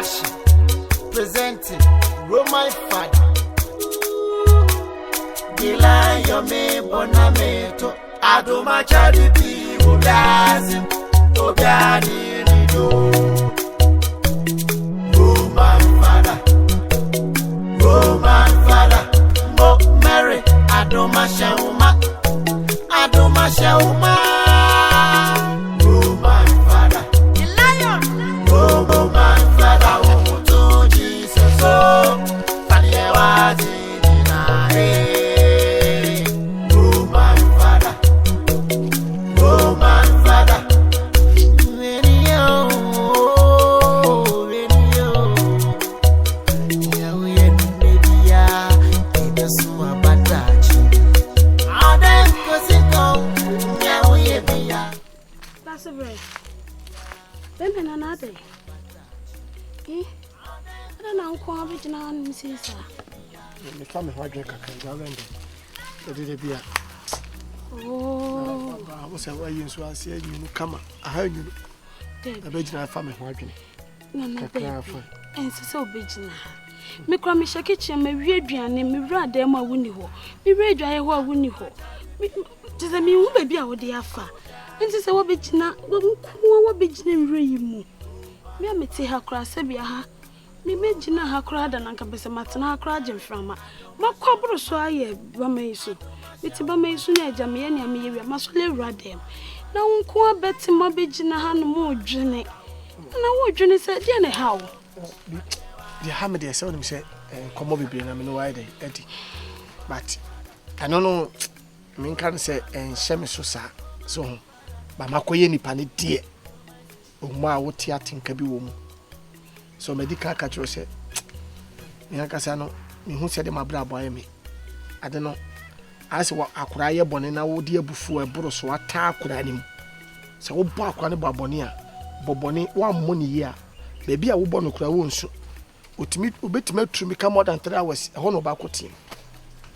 Action presenting Roman Father. Dila yome bonameto adoma chadipi ulazim obiani nido. Roman Father, Mo Mary adoma shauma, Roman Father, the lion, Roman Father, oh to Jesus, oh, Faniewati Ninae. Me family who drink a can the beer. Oh, I was a way so I see you come. I heard you. I bet you family who drink. No, and so big now. Me cry me shake kitchen, me read and me read them a winnie ho. Me read I ho winnie ho. Tis a me who baby I would dear fa. And this a wabbit now, what bitch name Rimu. Me a me see her cry, Sabia. Me made Gina her cried and Uncle Bessamatan crying from her. My cobra so I Bamesu. It's a Bamesu, Jamie, and me, must live right them. Now, Uncle Betty, my bitch, hand more journey. And I would journey said, Jenny, how? The Hamid, I saw him say, come over, and I'm no idea, Eddie. But I don't know, I can't say, and Shemisosa, so, but my coyeni panny dear. Oh, my, what teating can be woman. So medical catcher said, Yankasano, who said my brother boy me. I don't know. I said what I could I bonnet now, dear before a bro so attack with him. So what bark on about Bonia, Boboni, 1 money year. Baby, I will born a crown so. Would meet to me come more than 3 hours, a honor back team.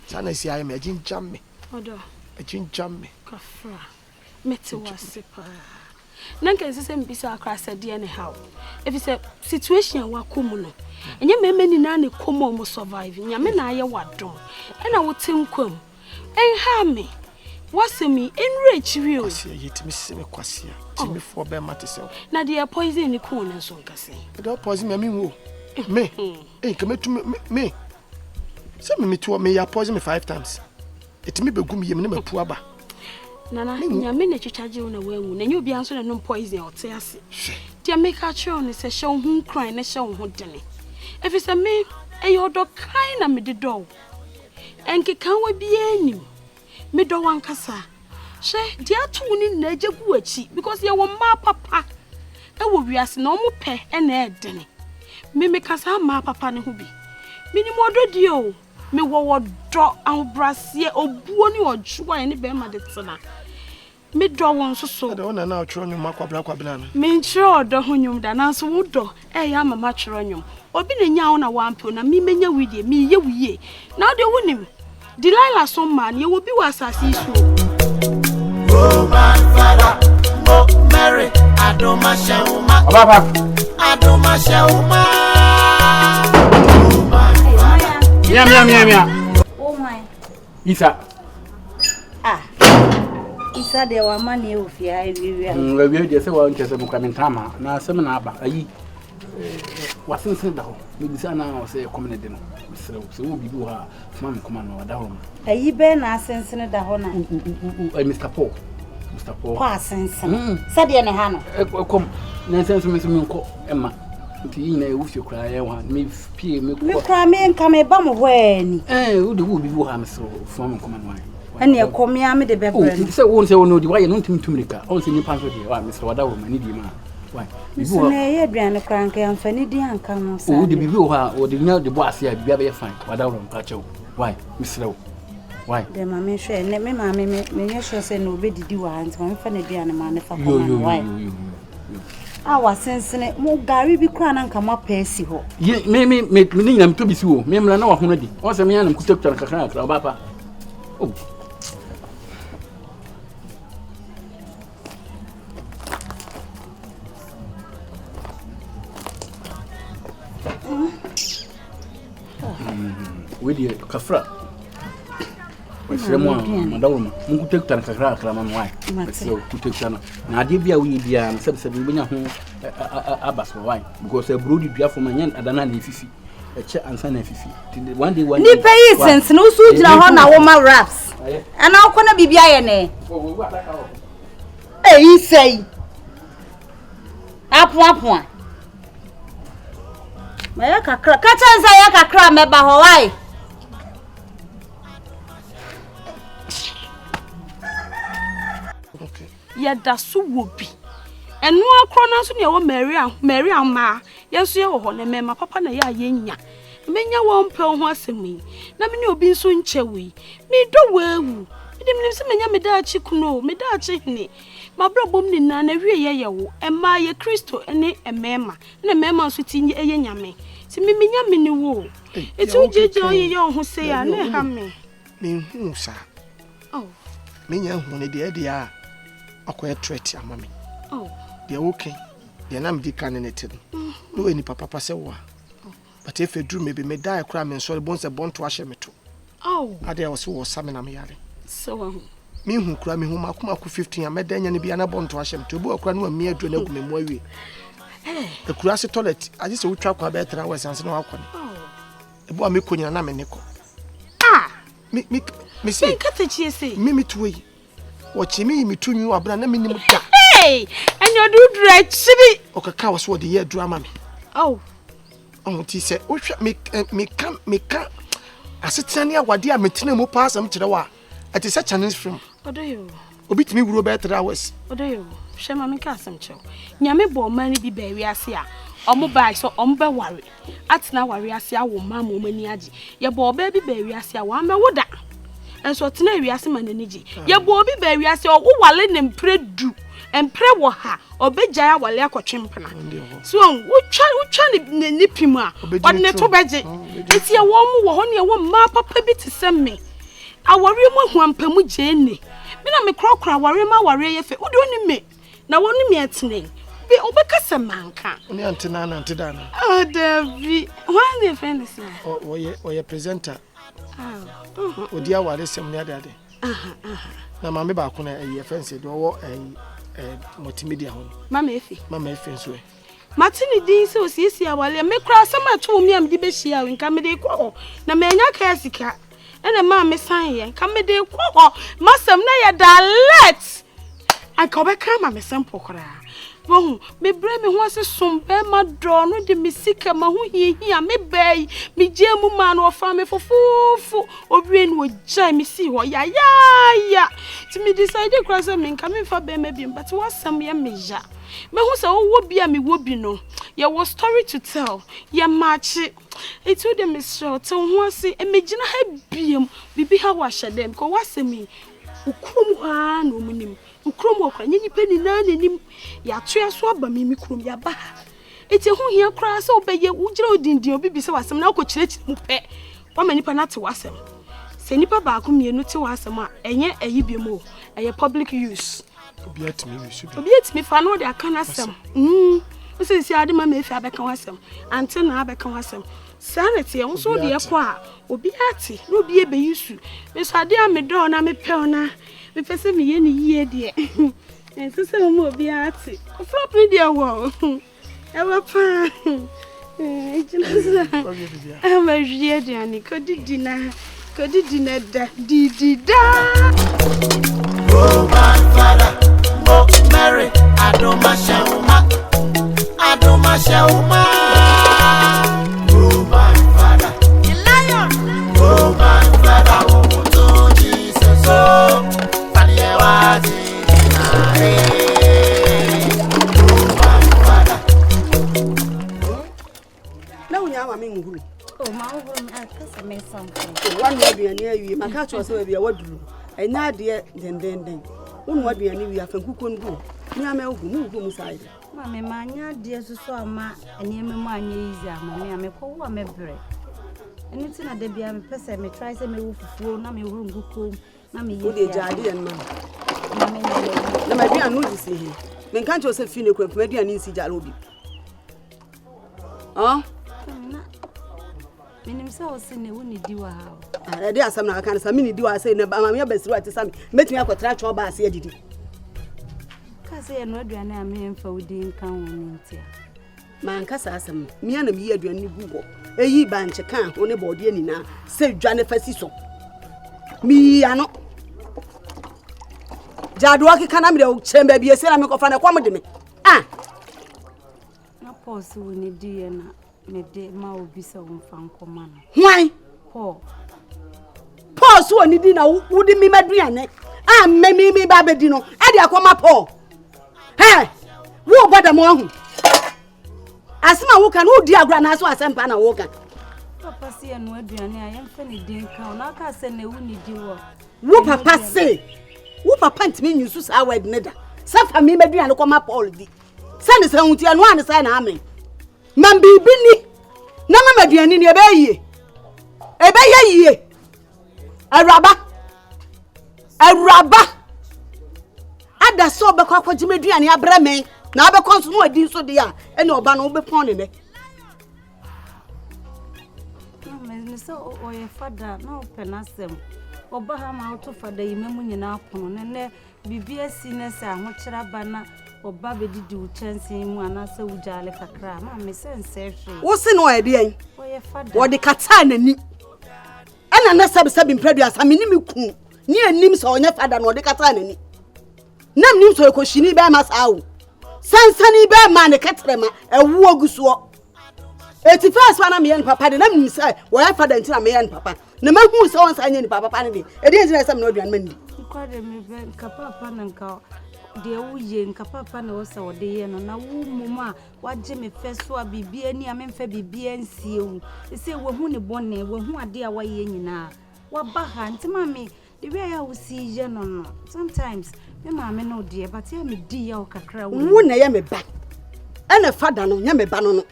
Sana say I imagine jam me. Odo, a gin jam me. Kafra, Metu was super. Nanka is the same bisa across a anyhow. If it's a situation wakumuno, and you may many nanny come almost surviving, your men are what do, and I would think come. And harm me. What's me enrich you? Yet Miss Quasia, Timmy for bear matter. Now, dear poison in the corner, so can say. Don't poison me, me, come to me. Send me to me, you poison me 5 times. It may be good, you never poor. Nana, your minute you charge you on a wound, and you'll be answering no poison or tears. Dear, make her show and say, show whom crying and show who done it. If it's a me, a your dog kind of me the dog. And can we be any? Me do one cassa. She, dear tuning Naja Guachi, because you were my papa. That will be as no more pay and air denny. Me make us have my papa and hubby. Minimo do you. Me wo draw and brassier or buoni or jua any bema de sana. Me draw one so. I don't know now, Tronium Macua Banana. Mean sure, the hunium dance wood do. Eh, I'm a matronium. Or been a yawn a wampun and me menya with ye, me ye. Now they win him. Delilah some man, you will be was as he should. Roman Father, Mo Mary, Adoma Shauma, Adoma Shauma. Mia. Oh my. Isa. Ah. Isa de wa mani e ofia e wiwi. We just say wa ntese bu kwamentama na asem na aba ayi. Wasensen da ho. Me bisa na o say komene de no. Misre so wo bibi ha fuma me koma no da ho. Ayi be na asensen da ho na. Mr. Paul. Kwa asensen. Sade ne ha no. Kom. Na asensen me so me nko ema. Nti na e wufie kra ye wa me pie me ko. Me kra me nka me ba mo hwani. Wo de wo bibi ha misre fuma me koma no wa. Ani e komia me de bebre no. Say won say won di wa ye no ntumtumrika. On say ni panso de wa misre wada wo mani di ma. Why? Bibu na ye aduane kranka ya mfani di anka no sa. O de bibi o ha o de nya de bo ase a bibi a be fine. Wada wo mpa chew. Why? Misre wo. Why? De ma me hwe ne me ma me ye hwe say na obedidi wa anti ma me fa na aduane ma ne fa ko na. Why? Awa sensene mo gari bi kra na nka ma pa asi ho. Me ni nyam to bi si wo. Me mra na wa ho na di. O se me yanam kutakura kakra kakra ba pa. Oh. with the Kafra. Madame, who took Tanakra, Clamam, so who took Tana. Now, Dibia, we be an subsidy winner who Abbas wine, because a broody beer from my end at an Fifi, a chair and son of Fifi. One day, one day, since no suit on a woman raps, and now can I be Biane? He say, up one. Mayaka crack, catch us, I cram about Hawaii. Ya da so wo bi eno akro na so ne wo Mary ama yeso ye ho ne mema papa na ya yenya menya wo mpe ho asemi na me ne obi nso nchewi me do wewu me se menya me da achi kuno me da achi hne mabrabom ni na wie ye wo ema ye Kristo ene emema na mema nso ti ye nyame ti me menya me ne wo eti ujeje oye ye ho se ya na ha me hu sa oh menya hu ne de a akoya threat amami oh they okay they na me di kan ne te no eni papa se wo but if edru maybe me die kra me so bon se bon to ahye me to oh ade a wo se wo same na me yare so me hu kra me hu makoma ku 15 a me da nya ne bia na bon to ahye me to bo kra no me adu na gu me mu awie e kura se toilet aje se wo twa kwa be tra we sanse na wakɔ ne e bo me konya na me ne ko me se kata chie se me tuwe Ochimi mitunyu abra na minim da. Hey, and you do dredge chibi. Okaka was what the year drama me. Oh. Oh, ti say, "O me can asetania wade a metena mu pass am kire wa." It is a challenge from. Odo yo. Obi timi wuro be 3 hours. Odo yo. Shema me ka asem chew. Nyame bo man bi ba wi ase a. Omo bai so omo be ware. Atena ware ase a wo ma mo mani agi. Ye bo ba bi ba wi ase a wa me woda. Enso tena wiase mananiji ye bo obi ba wiase o wale ne mpredu empre wo ha obegya ya wale akotwempena so utwa ne nipim a odne to beje enti ye wo mu wo ho ne wo ma papa bi te semme aware mu hu ampamu gene me na me krokra aware ma aware ye fe wode oni me na woni me etene bi obekasa manka oni antena na antedana oh David why the friend is oye presenter odi aware sem ne ade na mama ba ko na e fence do wo multimedia ho mama efi nso e matini din se osiesie awale me kra sama to mi am di be hia we nka me de ko na me nya ka sika ene ma me san ye nka me de ko masam na ya dalet aka obeka ma me sample kra Wong, me bre me ho ase sombe ma do no de me sika ma ho hia me bai me jemu ma no fa me fofufu owie no jai me si ho ya ti me decide cross me nka me fa be me bi but wasam ye me ja me ho se wo bi a me wo bi no ye was story to tell ye match it to them is short so ho ase e me gina ha biem bibi ha wa hye dem ko wasemi ukrum ha no munim ukrom okra nyi pani na nanim ya toa so aba mi krom ya ba eti ho hia kra se obeye ugira odindin obi bi se wasem na akokireki mu pe wa manipa na te wasem se nipa ba ko mienu te wasem a enye ayi bi mu eye public use obi atimi fa no de aka na asem o se si ade ma me fi abeka wasem ante na abeka wasem sanity e so de ekwa a obi ati no obi ebe yusu me so ade a me do na me pe ona me pese me ye ni yie de so se mo obi ati flop ni de wo e wa pa ejina ama wie de ani ko didi na da didi da oh my father oh Mary adoma shauma oh my father the lion oh my father oh to Jesus oh faliewati oh my father na unya ma me nguru Oh, my own, I guess I made something. one way be near you my catch was be a wadru enya de den won wadu ani wi afankuko ndu nya me ogu mu side Mama, manya dear so ama enya me ma anya easy ama me amekọ wo amebre anything na de bia me pese me try say me wo fufuo na me wo nguko na me wo de jade en ma mama na ma bia no di se he me kan cho se fi ne kwa ma bia ni si jare obi Minim say o se ne woni di wa ha. Ah, dey asam na kan say me ni di wa say na mama ya basiru ati sam. Metumi akotra cho ba ase adidi. Ka say no aduane a me mfa wodi nkan woni ntia. Man kasa asam me na me aduane ni gugo. Eyi banche kan ho ne bode ani na say dwane fasi so. Mi ano. Jadu akika na me de chemba bi ese na me kofa na kwam de me. Ah. Na pause woni di ye na me de ma obi se wonfa nkoma na. Hwan? Paul. Paul so ni di na wudi mi maduane. Ah me ba bedi no. E de akoma Paul. Hey! Wo boda mo hu. Asima wo kan wo di agura na so asempa na wo kan. Papa se no aduane a yemfa ne din kan na ka se ne woni di wo. Wo papa se. Wo papa ntimi nyusu sa word neda. Safa mi maduane koma Paul di. Sane se hutia no ane sa na amen. Man bibi ni. Na mama maduane ni ebe ye. Araba. Ada so be kwa jimeduane abra men. Na be konso no adi so de ya. Ene oba no be pon ne ne. Me so o ye fada na openasem. Oba ha ma auto fada yimemu nyina apono ne bibi asi ne se ahokyera ba na oba bedidi wo chansen mu anase wujale kakra ma me sense hwe Wo se no ede yan o ye fada wo de kata nani ana na sabi mpredua sa me ni me ku ni anim so onye fada no de kata nani nam nim so ekohini be ma sawo sansani be ma ne ketrema ewu ogusuo eti first one na me papa de nam nim say wo ya fada ntina me yan papa na ma hu so onsa anya ni papa ne de e de ntina sam na oduan mandi kwade me be nka papa na nka de wuye nka papa na wo se wo de ye no na wu muma waje me feso a bibia ni amemfa bibia nsie wu se wo hu ne bone wo hu ade a waye nyina wa ba ha ntima me the way I will see ye no sometimes me mama no de but ya me di ya o kakra wu na ye me ba ene fada no nya me ba no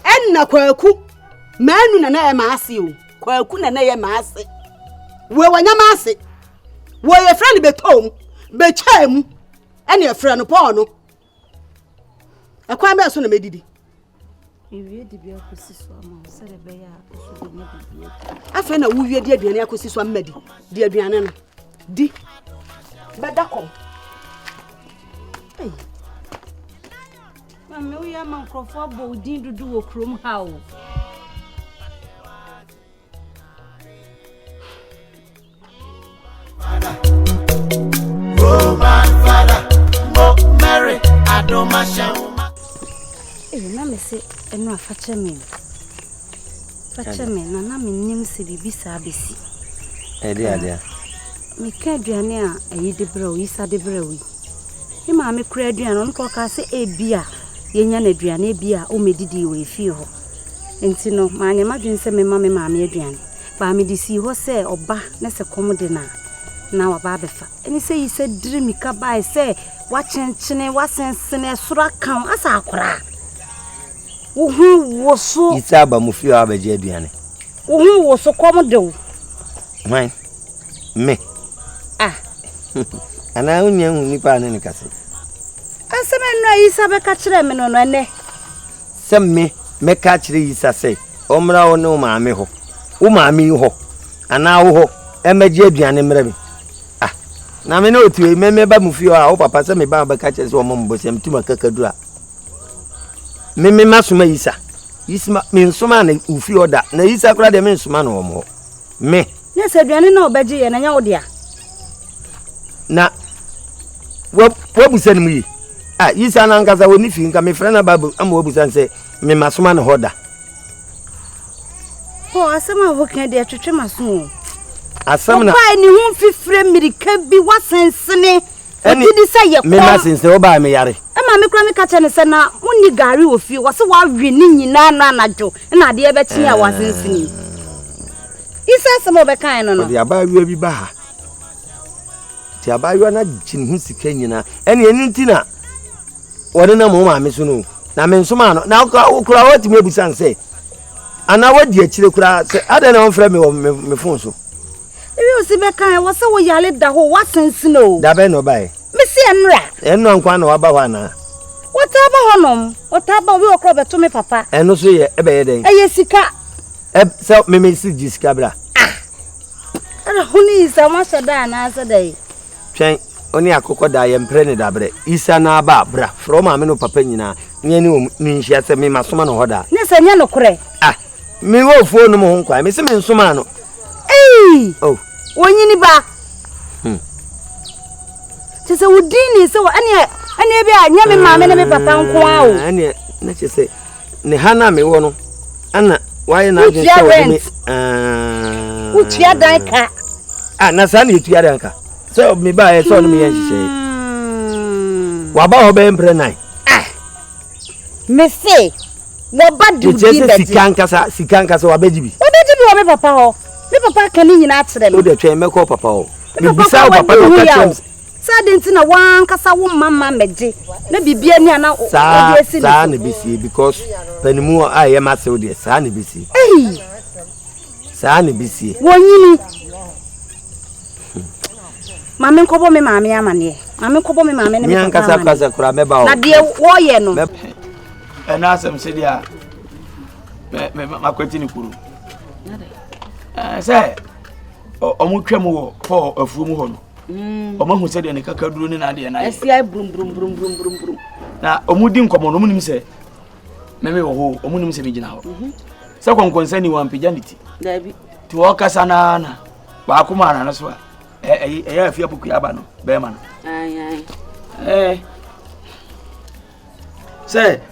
enna kwaku manu na ye ma ase o kwaku na ye ma ase we wanya ma ase wo ye friend betom be cham ene friend no Paul no akwa be so na medidi ewie di bia kosi so ama se de be ya so de bibia afa na wuwie di aduane akosi so amadi di aduane no di bedakom ei mama we ya man krofo bo din dudu wo krom ha o Mary, I don't mashauma. Na me se enu afache me na me nim se bibisa abesi Ade me ka aduane a ayi de brawo isa de brawo e ma me kura aduane on ko ka se ebia yenya na aduane ebia o medidi we fi ho enti no ma anya madwen se me ma me aduane ba me di si ho se oba na se kom de na wa ba befa eni se yi se diri mi ka ba se wa chenchene wa sensene sura kan asa akora wo hu wo so Isa ba mu fi abaje aduane wo hu wo so kom de wo man me ana unya hu nipa na ne kase aseme no Isa be ka kire me no ne se me ka kire Isa se omra wo no maame ho wo maame ho ana wo ho emaje aduane mra bi na me no tu me ba mu fi a wo papa se me ba ka kire se wo mo mbo se mtuma kakadura me masuma Isa me nsuma na ufi oda na Isa kura de me nsuma na wo mo me ne se aduane na obaji ye na nya wo dia na wabusa ni yi Isa na nkasa woni fi nka me frɛ na babu ama wabusa nse me masoma na hoda asema wo kan de atwetwe maso asem na ba ni hu fifre mirika bi wasensene odidi say ye me masense wo ba me yare ama me kura me ka chene se na woni gari ofi wo se wa hwe ni nyina na anajo na de e be chi ya wasensene Isa asema be kan no de aba wi bi ba ha ti aba wi na jin hu sika nyina ene ntina wode na mo ma me so no na me nsoma no na kura wati me busa nse ana wadi akire kura se ada na onfra me fon so ebi o si be kan wo se wo yale da ho wasensene o da be no bae me se enra enno ankwa na waba ho ana Whatever honom, whatever we okro beto me papa. Eno so ye ebe ye den. Eye sika. Se me si jisika bra. Ara huni isa ma soda na asada Twen oni akoko da ye mpre ne dabre. Isa na ba bra. From ame no papa nyina. Nye ni nhia se me masoma no hoda. Ne se nya no kore. Me wo fo no mo ho kwa. Me se me nsoma no. Oh. Wonyini ba. Chese udini se ane bia nya me maame na me papa nko a o. Ane na chese ne hana me wo no. Ana why na je so me utia dan ka. Na sa na etua dan ka. So me ba e so no me yan hihye. Wa ba ho be mpre nan. Me say wo ba du di be. Sikanka sa wa bejibi. Wo bejibi wo me papa ho. Me papa kan ni nyina akyere me. Wo de twen me ko papa ho. Me bisa papa no ka twen. Sadenti na wan kasa wo mama meje na bibia ni ana odi esi sa na bisi because panimu a ye ma se odi sa na bisi sa na bisi wonyini mame nkobo me mame amane mame nkobo me mame ne me kasa kura me ba o na de wo ye no na asem se dia me makwati ni kuru se omu twam wo po afuo mu ho no omo hu se de ne kaka duro ni na de na esia brum na omudi nkomo no munim se meme wo ho omunim se bigina ho se konkonsa ni wan pijanity dabi ti wo kasa na ba akoma na so ya afia poku aba no be ma no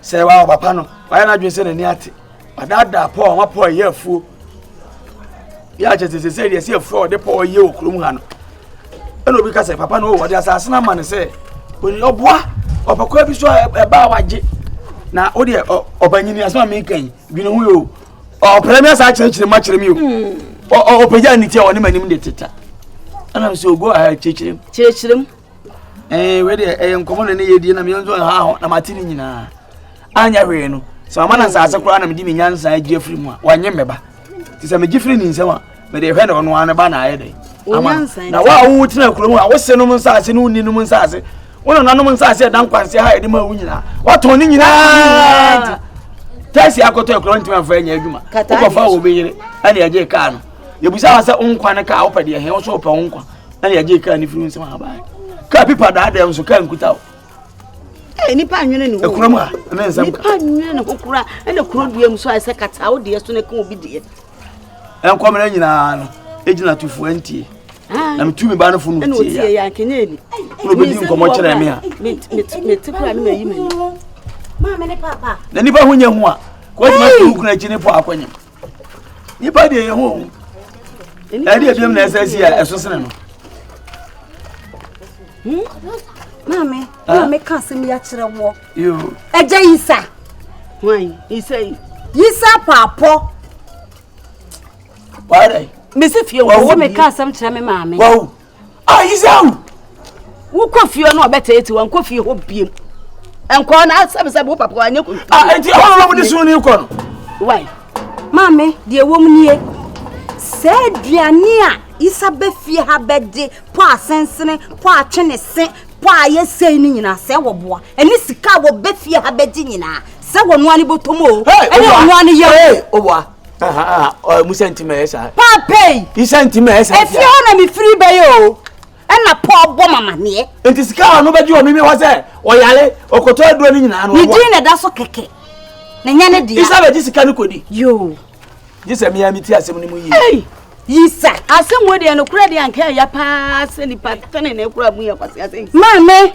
se wa papa no wa na dwe se ne ni ate adada po ma po ye afuo ya chete se de se afuo de po ye okrum ha no eno bi ka se papa no wo de asase na ma ne se oni oboa opakwa bi so e ba waje na o de obanyini asema me kan bi no hu yo o premier sa chire ma chire mi yo o peja ni tie oni manim de teta ana so go a chire we de nkomo ne ye die na me nzo ha ho na matini nyina anya hwe no so amana asase kura na me di me nyansa agi afiri mu a wanye meba ti se me gifiri ni nsema me de hwe na ono an ba na aye de na wa wo tina kuromu a wo se no nsase no ni no nsase wona nanom nsase dan kwanse ha ede ma wu nyina wato ni nyina tesi akoto ekuro ntima fa nya adwuma ko fa wo beyire ani aje ka no yebusa wa se onkwa ne ka opade he wo so opa onkwa ani aje ka ni firu nsema ha ba ka pipa da da nso ka nkuta wo nipa anwene ni ekuro mu a na nsam nipa anwene ne kokura ene kuro duam so ase kata wo de so ne ka obi de enkomere nyina no ejina tufu antie na mitumi ba no fu no tie ya kenyeli no bedi nkomo kire me a me tikura ni mayi mani mama ne papa na nipa hunya hu a ko ti ma tu kuna chine po akwanya nipa de ye hu e de biam na esasi a esosene no mama ka se mi ya kire wo yo eje yisa wan isai yisa papo why me se fie wo me ka sam kire me mama wow yisa wo ko fie no obeta eti wan ko fie ho biem enko na sabe wo papa anya ko enti awon mo de so ni ko no why mama de wom nie se duane a isa be fie ha bede po asensene po atwene se po aye sei ni nyina se wo boa eni sika wo be fie ha bede nyina se wo no ani botomo eni wo ani ye owa mu sentime esa papai sentime esa e fie na mi free be yo na po bo mama ne enti sika no beji o mi wa se o yale okoto adu ni nyina no ni din na da so keke na nya ne dia isa beji sika ni kodi yo jise mi ya mi ti asem ni mu yi yisa asem wo de no kura de anka ya pa se ni patene na kura mu ya kwase asem mama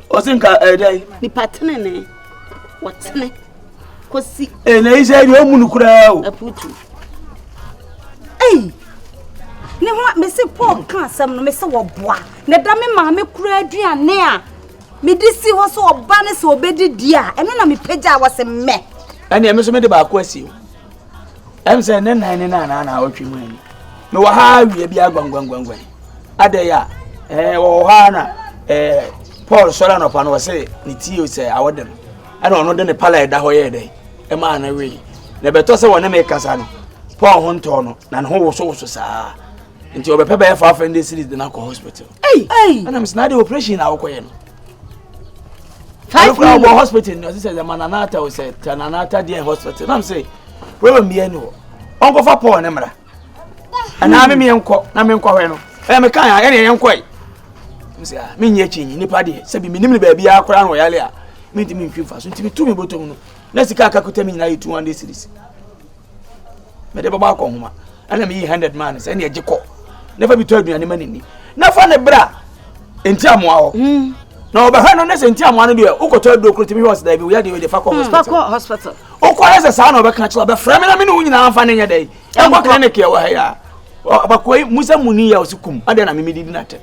o sinka dai ni patene ne wotene kosi na isa ni o munu kura o aputu ne ho me se Paul kan asem no me se wo boa ne da me ma me kura aduane a me di si ho so oba ne se obedidi a eno na me pagya wo se me ani me so me de ba ko asi em se ne nan na otwe mu ani me wa ha wie bia gwangwangwangwan ade ya wo ha na Paul sola no pa no se ni ti o se awodem ana ono de ne pala da ho ye de e ma na we ne beto se wona me kasa no Paul ho nto no na ne ho wo so saa nti obepe be fa friend series de na ko hospital ana me snade operation na akoye no 5 million hospital no say the mananata we say tananata dey hospital na say we me enu onko fa Paul ne mra ana me enko na me enko hwe no me kan ya ne enko yi say me nye chinyi nipa de say bi me nim ba bia akora no yale a me ntimi mfifa so ntimi tu me botom no na sika akakuta me nyina 200 series me de baba akọ homa ana me 100 man say ne agikọ never be to aduane manini na fa ne bra enti amoa ho na obehwe no ne se enti amoa no de ukoto adokro timi hospital bi we ya de fa hospital ukọ ese sa na obeka chila be frame na me no nyina amfa ne nya dai e kwa clinic ya wa ya abakoi musa muni ya osikum ade na me medidi na te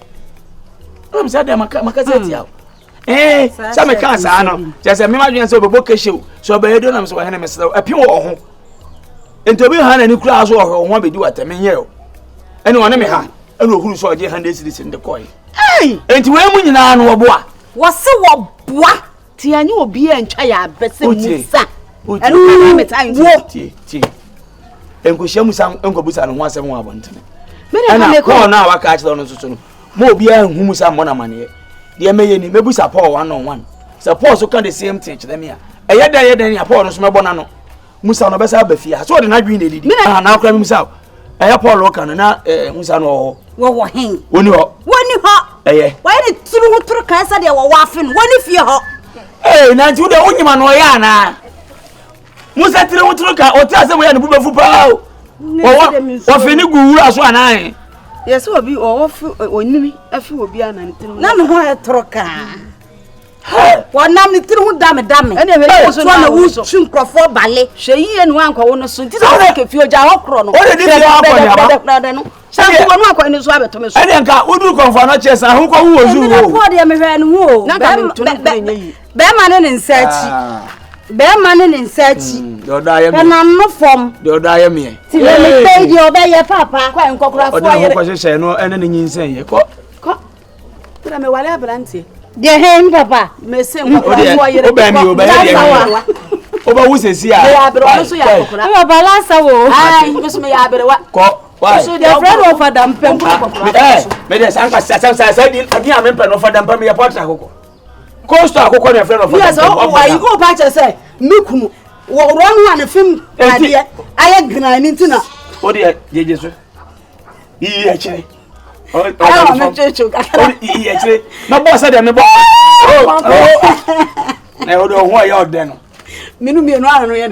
no me say de makazeti ya sa me kan sa no je me madwen se obebo keshew so obedo na me so wa hene me se api wo ho enti obi ha na ni kura so ho ho bedi watame nye o ene wona me ha ene ohuru so oje 100 series in the coin enti we mu nyina no oboa wo se wo boa ti anyi obi e ntwa ya bese musa ene kana me time ti enko hia musa enko busa no ho asem ho abontene me na ko na waka achiro no soso no mo obi a hu musa mo na mane de meye ni mebusa Paul 1-on-1 so Paul so can the same thing to them here eyeda ya Paul no so mebo na no musa no besa ba fia so de na dwi na didi na akra musa Paul o kan na musa no wo hen woni ho why the turu kansa de wo wafe no woni fie ho na nti wo de onyima no ya na musa turu ka o ta se wo ya ne bubefu pa o wo fini guwura so anan yes obi o onimi afi obi anan turu na no ho turu ka wonam ni tiri hu dame ene me so na wu chinkrofo bale hweyi enu anko wo no so nti so ke fi oja hokro no o de dia akọ no sa ko no akọ ni so abeto me so ene nka odu konfa no chesa hu ko hu ozu wo ko de me hwe no hu na ka me to no nyi be ma ne nsachi be ma ne nsachi do da ye me na no fom do da ye me ti me pe di obe ye papa kwa nkokora fo ye ko hye no ene ne nyinsen ye ko tira me wale abrantie de hen papa me se nkokora fo ye oba wusesi a ya abere wo so ya kokora o balasa wo ai me so me ya abere wa ko why so the friend of Adam Pem me de sanka sa di ame pen of Adam Pem ya porta akoko costo akoko na friend of Adam yes o you go back and say mekunu wo ronu an film ade aye granny ntina o de jeje so yi akire o me checho kakara yi akire na boss de me bo na o do ho ya ode no menu mienu anu ye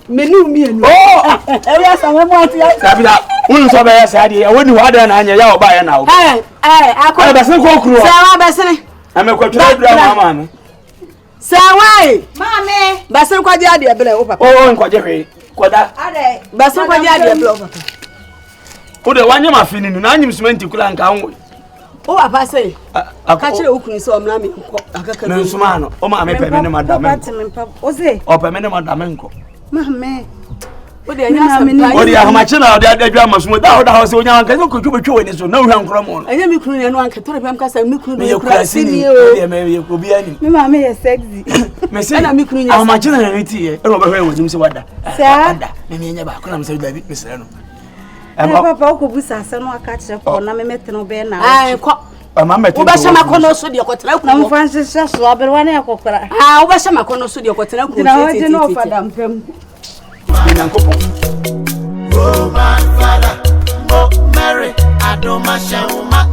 menu mienu e ya sanwe mo ati ya sabida unu so be ya sade ya woni ho ada na anya ya oba ya na o akọ be sen ko kuro sawa be sen ame ko twa dura mama no sawa mame be sen kwaje ade ebele o papa o nkwaje hwe koda ade be sen kwaje ade ebele o papa o de wanye ma fini nu na anyim cement kula nka ho o papa say ka kire okunu so omna me nko akaka me nsuma no o ma me pe me ne madam o se o pe me ne madam nko mame o de anya sam o de ahoma chi na o de adwa masumo da o da ho se onya nka ko twa betwa we ni so na hwa nkro mo no anya me kunu ne no anka tore bam ka sa me kunu ne kura sini o de me ye ko bi ani me mame ye sexy me se na me kunu nya ahoma chi na ne ti ye e no be hwa we nim se wada wada me me nya ba ko na me se da bi me se no papa o ko busa ase no aka kire ko na me meteno be na ai ko mama metin o ba shama kono so de ko tena ku na mfanse so abere wane akokora o ba shama kono so de ko tena ku na waje no fada mpem ina nkopo oh my father oh Mary adoma shawuma